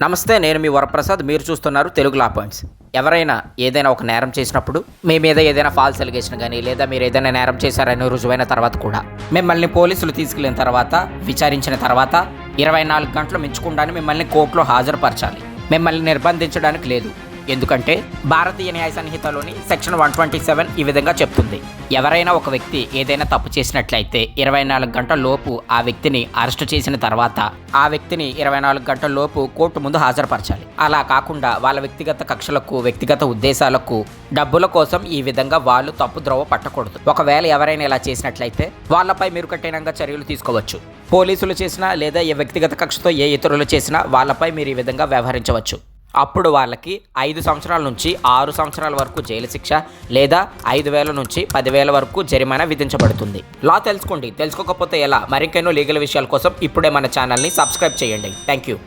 నమస్తే, నేను మీ వరప్రసాద్. మీరు చూస్తున్నారు తెలుగు లా పాయింట్స్. ఎవరైనా ఏదైనా ఒక నేరం చేసినప్పుడు మీ మీద ఏదైనా ఫాల్స్ ఎలిగేషన్ కానీ లేదా మీరు ఏదైనా నేరం చేశారని రుజువైన తర్వాత కూడా మిమ్మల్ని పోలీసులు తీసుకెళ్లిన తర్వాత విచారించిన తర్వాత 24 గంటలు మించకుండానే మిమ్మల్ని కోర్టులో హాజరుపరచాలి. మిమ్మల్ని నిర్బంధించడానికి లేదు. ఎందుకంటే భారతీయ న్యాయ సంహితలోని సెక్షన్ 127 ఈ విధంగా చెప్తుంది. ఎవరైనా ఒక వ్యక్తి ఏదైనా తప్పు చేసినట్లయితే 24 గంటల లోపు ఆ వ్యక్తిని అరెస్టు చేసిన తర్వాత ఆ వ్యక్తిని 24 గంటల లోపు కోర్టు ముందు హాజరుపరచాలి. అలా కాకుండా వాళ్ళ వ్యక్తిగత కక్షలకు, వ్యక్తిగత ఉద్దేశాలకు, డబ్బుల కోసం ఈ విధంగా వాళ్ళు తప్పు ద్రోవ పట్టకూడదు. ఒకవేళ ఎవరైనా ఇలా చేసినట్లయితే వాళ్ళపై మీరు కఠినంగా చర్యలు తీసుకోవచ్చు. పోలీసులు చేసినా లేదా ఏ వ్యక్తిగత కక్షతో ఏ ఇతరులు చేసినా వాళ్ళపై మీరు ఈ విధంగా వ్యవహరించవచ్చు. అప్పుడు వాళ్ళకి 5 సంవత్సరాల నుంచి 6 సంవత్సరాల వరకు జైలు శిక్ష లేదా 5,000 నుంచి 10,000 వరకు జరిమానా విధించబడుతుంది. లా తెలుసుకోండి. తెలుసుకోకపోతే ఎలా? మరికెన్నో లీగల్ విషయాల కోసం ఇప్పుడే మన ఛానల్ని సబ్స్క్రైబ్ చేయండి. Thank you.